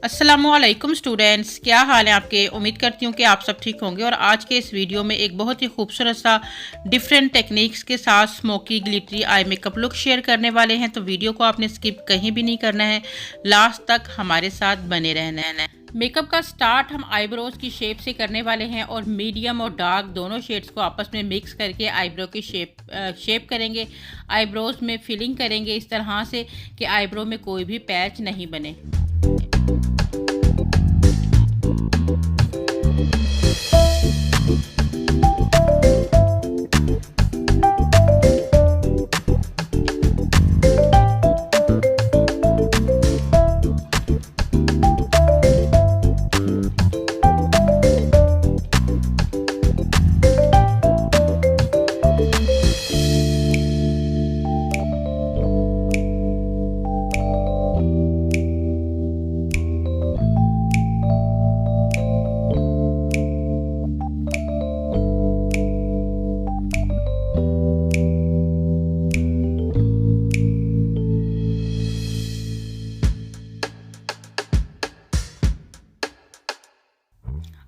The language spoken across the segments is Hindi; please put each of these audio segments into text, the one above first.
अस्सलामुअलैकुम स्टूडेंट्स, क्या हाल है आपके। उम्मीद करती हूँ कि आप सब ठीक होंगे। और आज के इस वीडियो में एक बहुत ही खूबसूरत सा डिफरेंट टेक्निक्स के साथ smoky glittery eye makeup look share करने वाले हैं। तो वीडियो को आपने स्किप कहीं भी नहीं करना है, लास्ट तक हमारे साथ बने रहना है। मेकअप का स्टार्ट हम आईब्रोज की शेप से करने वाले हैं और मीडियम और डार्क दोनों शेड्स को आपस में मिक्स करके आईब्रो की शेप करेंगे। आईब्रोज में फिलिंग करेंगे इस तरह से कि आईब्रो में कोई भी पैच नहीं बने।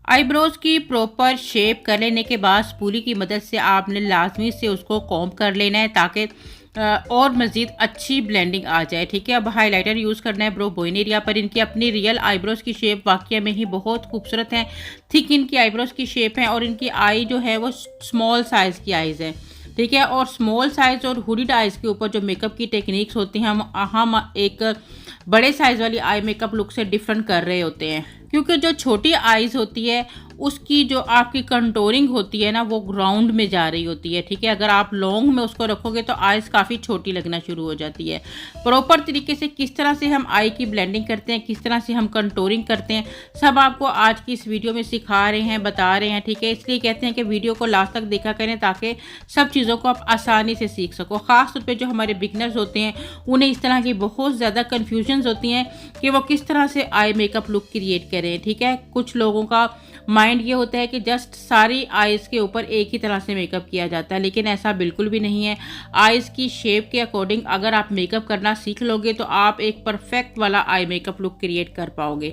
आईब्रोज की प्रॉपर शेप कर लेने के बाद स्पूली की मदद से आपने लाजमी से उसको कॉम्ब कर लेना है ताकि और मज़ीद अच्छी ब्लेंडिंग आ जाए। ठीक है, अब हाइलाइटर यूज़ करना है ब्रो बोइन एरिया पर। इनकी अपनी रियल आईब्रोज की शेप वाकई में ही बहुत खूबसूरत है। थिक इनकी आईब्रोज की शेप है और इनकी आई जो है वो स्मॉल साइज़ की आईज़ है। ठीक है, और स्मॉल साइज़ और हुडीड आइज़ के ऊपर जो मेकअप की टेक्निक्स होती हैं हम एक बड़े साइज़ वाली आई मेकअप लुक से डिफरेंट कर रहे होते हैं, क्योंकि जो छोटी आइज़ होती है उसकी जो आपकी कंटोरिंग होती है ना वो ग्राउंड में जा रही होती है। ठीक है, अगर आप लॉन्ग में उसको रखोगे तो आइज़ काफ़ी छोटी लगना शुरू हो जाती है। प्रॉपर तरीके से किस तरह से हम आई की ब्लेंडिंग करते हैं, किस तरह से हम कंटोरिंग करते हैं, सब आपको आज की इस वीडियो में सिखा रहे हैं, बता रहे हैं। ठीक है, इसलिए कहते हैं कि वीडियो को लास्ट तक देखा करें ताकि सब चीज़ों को आप आसानी से सीख सको। ख़ास तौर पर जो हमारे बिगनर्स होते हैं उन्हें इस तरह की बहुत ज़्यादा कन्फ्यूजन्स होती हैं कि वो किस तरह से आई मेकअप लुक क्रिएट करें। ठीक है, कुछ लोगों का माइंड ये होता है कि जस्ट सारी आइज़ के ऊपर एक ही तरह से मेकअप किया जाता है, लेकिन ऐसा बिल्कुल भी नहीं है। आइज़ की शेप के अकॉर्डिंग अगर आप मेकअप करना सीख लोगे तो आप एक परफेक्ट वाला आई मेकअप लुक क्रिएट कर पाओगे।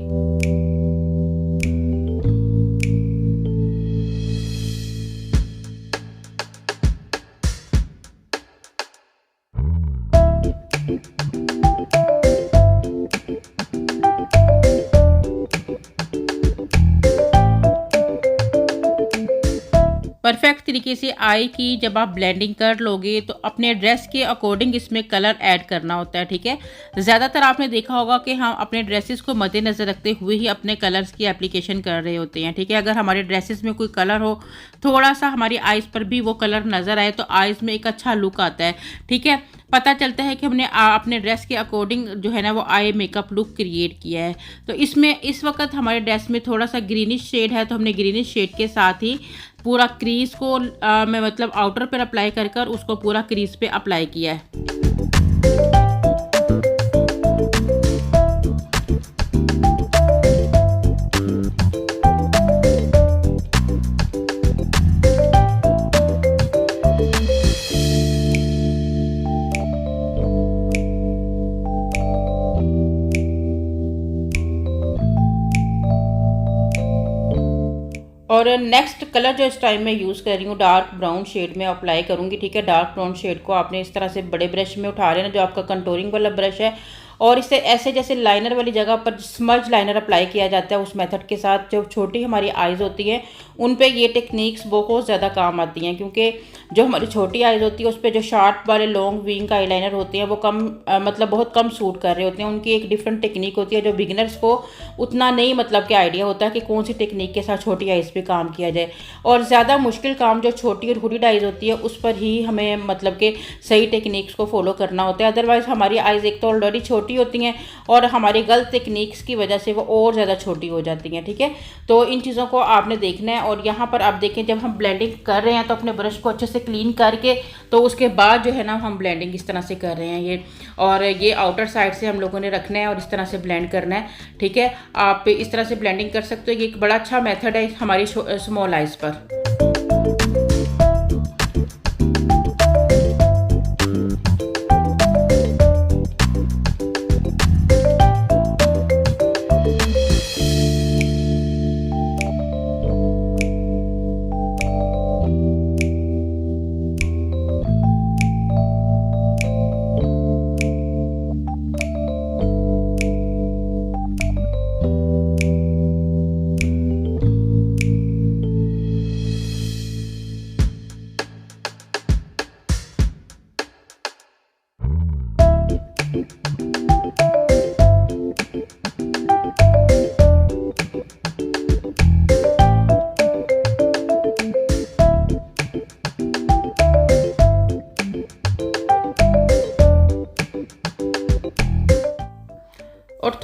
परफेक्ट तरीके से आई की जब आप ब्लेंडिंग कर लोगे तो अपने ड्रेस के अकॉर्डिंग इसमें कलर ऐड करना होता है। ठीक है, ज़्यादातर आपने देखा होगा कि हम अपने ड्रेसेस को मद्देनज़र रखते हुए ही अपने कलर्स की एप्लीकेशन कर रहे होते हैं। ठीक है, अगर हमारे ड्रेसेस में कोई कलर हो, थोड़ा सा हमारी आइज़ पर भी वो कलर नज़र आए तो आइज़ में एक अच्छा लुक आता है। ठीक है, पता चलता है कि हमने अपने ड्रेस के अकॉर्डिंग जो है ना वो आई मेकअप लुक क्रिएट किया है। तो इसमें इस वक्त हमारे ड्रेस में थोड़ा सा ग्रीनिश शेड है, तो हमने ग्रीनिश शेड के साथ ही पूरा क्रीज को मैं मतलब आउटर पर अप्लाई कर कर उसको पूरा क्रीज पे अप्लाई किया है। और नेक्स्ट कलर जो इस टाइम मैं यूज़ कर रही हूँ डार्क ब्राउन शेड में अप्लाई करूँगी। ठीक है, डार्क ब्राउन शेड को आपने इस तरह से बड़े ब्रश में उठा लेना, जो आपका कंटोरिंग वाला ब्रश है, और इससे ऐसे जैसे लाइनर वाली जगह पर स्मज लाइनर अप्लाई किया जाता है उस मेथड के साथ जो छोटी हमारी आइज़ होती हैं उन पे ये टेक्निक्स बहुत ज़्यादा काम आती हैं, क्योंकि जो हमारी छोटी आइज़ होती है उस पर जो शार्प वाले लॉन्ग विंग आईलाइनर होते हैं वो मतलब बहुत कम सूट कर रहे होते हैं। उनकी एक डिफरेंट टेक्निक होती है जो बिगिनर्स को उतना नहीं मतलब कि आइडिया होता है कि कौन सी टेक्निक के साथ छोटी आइज़ पे काम किया जाए। और ज़्यादा मुश्किल काम जो छोटी और हुडीड आइज़ होती है उस पर ही हमें मतलब कि सही टेक्निक्स को फॉलो करना होता है। अदरवाइज़ हमारी आइज़ एक तो ऑलरेडी छोटी होती हैं और हमारी गलत टेक्निक्स की वजह से वो और ज़्यादा छोटी हो जाती हैं। ठीक है, तो इन चीज़ों को आपने देखना है। और यहाँ पर आप देखें जब हम ब्लेंडिंग कर रहे हैं तो अपने ब्रश को अच्छे से क्लीन करके तो उसके बाद जो है ना हम ब्लेंडिंग इस तरह से कर रहे हैं ये, और ये आउटर साइड से हम लोगों ने रखना है और इस तरह से ब्लेंड करना है। ठीक है, आप इस तरह से ब्लेंडिंग कर सकते हो। ये एक बड़ा अच्छा मेथड है हमारी स्मॉल आइज़ पर।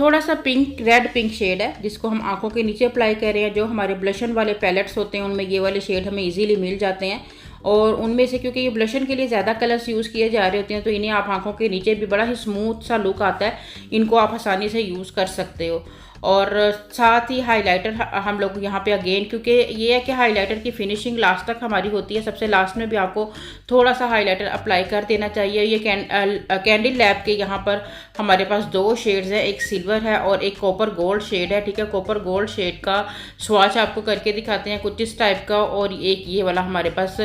थोड़ा सा पिंक, रेड पिंक शेड है जिसको हम आंखों के नीचे अप्लाई कर रहे हैं। जो हमारे ब्लशन वाले पैलेट्स होते हैं उनमें ये वाले शेड हमें इजीली मिल जाते हैं, और उनमें से क्योंकि ये ब्लशन के लिए ज़्यादा कलर्स यूज़ किए जा रहे होते हैं तो इन्हें आप आंखों के नीचे भी बड़ा ही स्मूथ सा लुक आता है, इनको आप आसानी से यूज़ कर सकते हो। और साथ ही हाइलाइटर हम लोग यहाँ पे अगेन, क्योंकि ये है कि हाइलाइटर की फिनिशिंग लास्ट तक हमारी होती है, सबसे लास्ट में भी आपको थोड़ा सा हाइलाइटर अप्लाई कर देना चाहिए। ये कैंडिल लैब के यहाँ पर हमारे पास 2 शेड्स हैं, एक सिल्वर है और एक कॉपर गोल्ड शेड है, ठीक है। कॉपर गोल्ड शेड का स्वाच आपको करके दिखाते हैं कुछ इस टाइप का, और एक ये वाला हमारे पास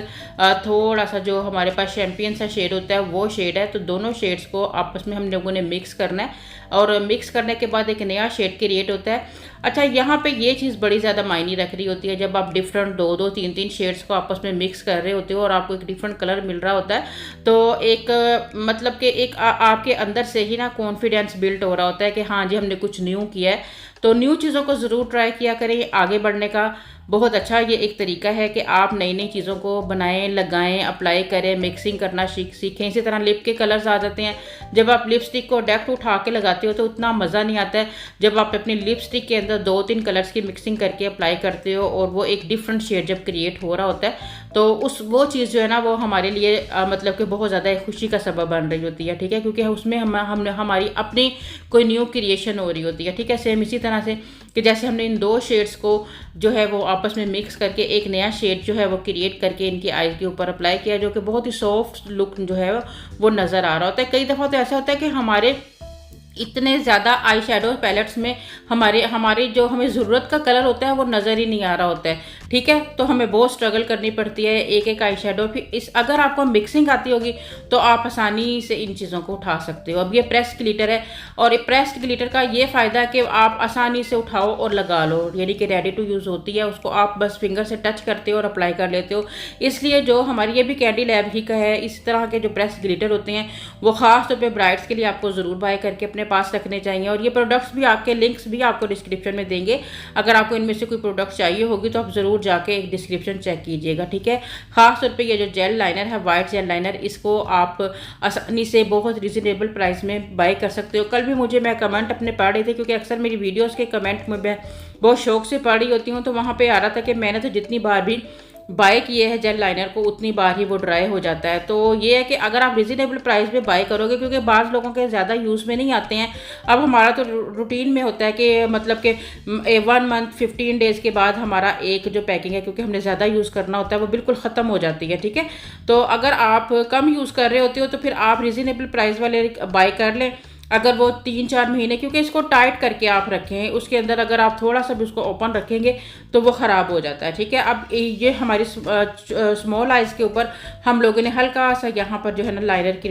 थोड़ा सा जो हमारे पास चैम्पियन सा शेड होता है वो शेड है। तो दोनों शेड्स को आपस में हम लोगों ने मिक्स करना है, और मिक्स करने के बाद एक नया शेड क्रिएट होता है। अच्छा, यहाँ पे ये चीज़ बड़ी ज़्यादा मायने रख रही होती है जब आप डिफरेंट 2-2, 3-3 शेड्स को आपस में मिक्स कर रहे होते हो और आपको एक डिफरेंट कलर मिल रहा होता है, तो एक मतलब कि एक आपके अंदर से ही ना कॉन्फिडेंस बिल्ड हो रहा होता है कि हाँ जी हमने कुछ न्यू किया है। तो न्यू चीज़ों को ज़रूर ट्राई किया करें, आगे बढ़ने का बहुत अच्छा ये एक तरीका है कि आप नई नई चीज़ों को बनाएं, लगाएं, अप्लाई करें, मिक्सिंग करना सीखें। इसी तरह लिप के कलर्स आ जाते हैं, जब आप लिपस्टिक को डायरेक्ट उठा के लगाते हो तो उतना मज़ा नहीं आता है जब आप अपनी लिपस्टिक के अंदर 2-3 कलर्स की मिक्सिंग करके अप्लाई करते हो और वो एक डिफरेंट शेड जब क्रिएट हो रहा होता है तो वो चीज़ जो है ना वो हमारे लिए मतलब कि बहुत ज़्यादा खुशी का सबब बन रही होती है, ठीक है, क्योंकि उसमें हमने हमारी अपनी कोई न्यू क्रिएशन हो रही होती है, ठीक है। सेम इसी तरह से कि जैसे हमने इन 2 शेड्स को जो है वो आपस में मिक्स करके एक नया शेड जो है वो क्रिएट करके इनकी आईज के ऊपर अप्लाई किया, जो कि बहुत ही सॉफ्ट लुक जो है वो नज़र आ रहा होता है। कई दफ़ा तो ऐसा होता है कि हमारे इतने ज़्यादा आई शेडो पैलेट्स में हमारे जो हमें ज़रूरत का कलर होता है वो नज़र ही नहीं आ रहा होता है, ठीक है। तो हमें बहुत स्ट्रगल करनी पड़ती है एक एक आई शेडो। फिर अगर आपको मिक्सिंग आती होगी तो आप आसानी से इन चीज़ों को उठा सकते हो। अब ये प्रेस्ड ग्लिटर है, और प्रेस्ड ग्लिटर का ये फ़ायदा है कि आप आसानी से उठाओ और लगा लो, यानी कि रेडी टू यूज़ होती है, उसको आप बस फिंगर से टच करते हो और अप्लाई कर लेते हो। इसलिए जो हमारी ये भी कैंडी लैब ही का है, इस तरह के जो प्रेस्ड ग्लिटर होते हैं वो ख़ास तौर पर ब्राइड्स के लिए आपको ज़रूर बाय करके अपने पास रखने चाहिए। और ये प्रोडक्ट्स भी आपके लिंक्स भी आपको डिस्क्रिप्शन में देंगे, अगर आपको इनमें से कोई प्रोडक्ट चाहिए होगी तो आप ज़रूर जाके एक डिस्क्रिप्शन चेक कीजिएगा, ठीक है। खास तौर पे ये जो जेल लाइनर है, वाइट जेल लाइनर, इसको आप आसानी से बहुत रिजनेबल प्राइस में बाय कर सकते हो। कल भी मैं कमेंट अपने पढ़ रही थी, क्योंकि अक्सर मेरी वीडियोज़ के कमेंट में मैं बहुत शौक से पढ़ रही होती हूँ, तो वहाँ पर आ रहा था कि मैंने तो जितनी बार भी बाय किए है जेल लाइनर को उतनी बार ही वो ड्राई हो जाता है। तो ये है कि अगर आप रिजनेबल प्राइस पे बाय करोगे, क्योंकि बाज़ लोगों के ज़्यादा यूज़ में नहीं आते हैं। अब हमारा तो रूटीन में होता है कि मतलब कि 1 मंथ 15 डेज़ के बाद हमारा एक जो पैकिंग है, क्योंकि हमने ज़्यादा यूज़ करना होता है, वो बिल्कुल ख़त्म हो जाती है, ठीक है। तो अगर आप कम यूज़ कर रहे होते हो तो फिर आप रिजनेबल प्राइस वाले बाय कर लें। अगर वो 3-4 महीने, क्योंकि इसको टाइट करके आप रखें, उसके अंदर अगर आप थोड़ा सा भी उसको ओपन रखेंगे तो वो ख़राब हो जाता है, ठीक है। अब ये हमारी स्मॉल आइज़ के ऊपर हम लोगों ने हल्का सा यहाँ पर जो है ना लाइनर की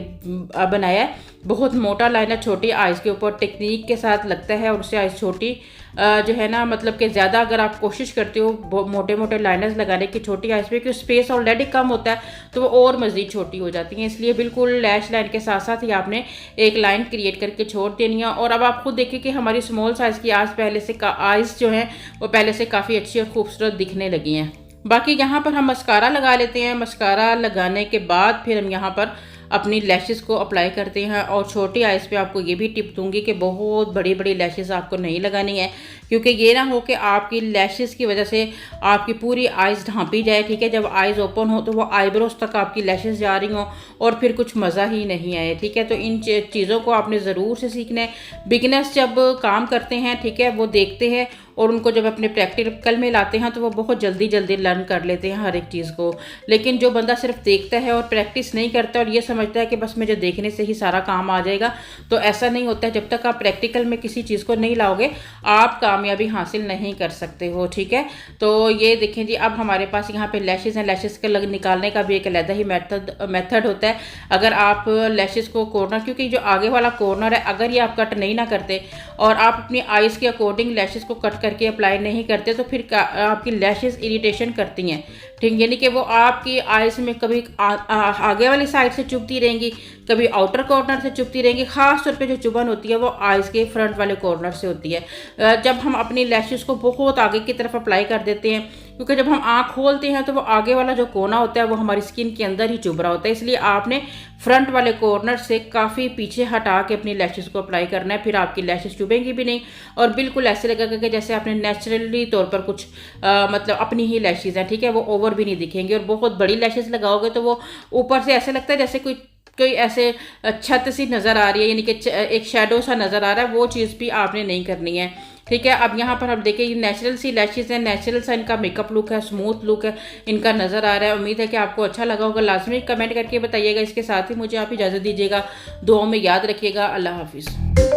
बनाया है, बहुत मोटा लाइनर छोटी आइज़ के ऊपर टेक्निक के साथ लगता है, और उससे आइज़ छोटी जो है ना मतलब कि ज़्यादा अगर आप कोशिश करते हो मोटे मोटे लाइनर्स लगाने की छोटी आइज़ पे, क्योंकि स्पेस ऑलरेडी कम होता है तो वो और मज़ीद छोटी हो जाती हैं। इसलिए बिल्कुल लैश लाइन के साथ साथ ही आपने एक लाइन क्रिएट करके छोड़ देनी है। और अब आप खुद देखिए कि हमारी स्मॉल साइज़ की आइज़ जो हैं वो पहले से काफ़ी अच्छी और खूबसूरत दिखने लगी हैं। बाकी यहाँ पर हम मस्कारा लगा लेते हैं। मस्कारा लगाने के बाद फिर हम यहाँ पर अपनी लैशेस को अप्लाई करते हैं, और छोटी आइज़ पे आपको ये भी टिप दूंगी कि बहुत बड़ी बड़ी लैशेस आपको नहीं लगानी है, क्योंकि ये ना हो कि आपकी लैशेस की वजह से आपकी पूरी आइज़ ढांपी जाए, ठीक है। जब आइज़ ओपन हो तो वो आईब्रोज तक आपकी लैशेस जा रही हों और फिर कुछ मज़ा ही नहीं आए, ठीक है। तो इन चीज़ों को आपने ज़रूर से सीखना है। बिगिनर्स जब काम करते हैं, ठीक है, वो देखते हैं और उनको जब अपने प्रैक्टिकल में लाते हैं तो वो बहुत जल्दी लर्न कर लेते हैं हर एक चीज़ को। लेकिन जो बंदा सिर्फ देखता है और प्रैक्टिस नहीं करता और ये समझता है कि बस मुझे देखने से ही सारा काम आ जाएगा, तो ऐसा नहीं होता है। जब तक आप प्रैक्टिकल में किसी चीज़ को नहीं लाओगे आप कामयाबी हासिल नहीं कर सकते हो, ठीक है। तो ये देखें जी, अब हमारे पास यहाँ पे लैशेस हैं। लैशेस के निकालने का भी एक अलग ही मेथड होता है। अगर आप लैशेस को कॉर्नर, क्योंकि जो आगे वाला कॉर्नर है अगर ये आप कट नहीं ना करते और आप अपनी आइज़ के अकॉर्डिंग लैशेस को कट करके अप्लाई नहीं करते तो फिर आपकी लैशेस इरिटेशन करती हैं, ठीक, यानी कि वो आपकी आइज़ में कभी आगे वाली साइड से चुभती रहेंगी, कभी आउटर कॉर्नर से चुभती रहेंगी। ख़ास तौर पे जो चुभन होती है वो आइज़ के फ्रंट वाले कॉर्नर से होती है जब हम अपनी लैशेस को बहुत आगे की तरफ अप्लाई कर देते हैं, क्योंकि जब हम आँख खोलते हैं तो वो आगे वाला जो कोना होता है वो हमारी स्किन के अंदर ही चुभ रहा होता है, इसलिए आपने फ्रंट वाले कॉर्नर से काफ़ी पीछे हटा के अपनी लैशेस को अप्लाई करना है, फिर आपकी लैशेस चुभेंगी भी नहीं और बिल्कुल ऐसे लगेगा कि जैसे आपने नेचुरली तौर पर कुछ मतलब अपनी ही लैशेस हैं, ठीक है, वो ओवर भी नहीं दिखेंगी। और बहुत बड़ी लैशेस लगाओगे तो वो ऊपर से ऐसे लगता है जैसे कोई ऐसे छत सी नज़र आ रही है, यानी कि एक शेडो सा नज़र आ रहा है, वो चीज़ भी आपने नहीं करनी है, ठीक है। अब यहाँ पर हम देखें ये नेचुरल सी लैशेस हैं, नेचुरल सा इनका मेकअप लुक है, स्मूथ लुक है इनका नज़र आ रहा है। उम्मीद है कि आपको अच्छा लगा होगा, लाजमी कमेंट करके बताइएगा। इसके साथ ही मुझे आप इजाज़त दीजिएगा, दुआओं में याद रखिएगा। अल्लाह हाफिज़।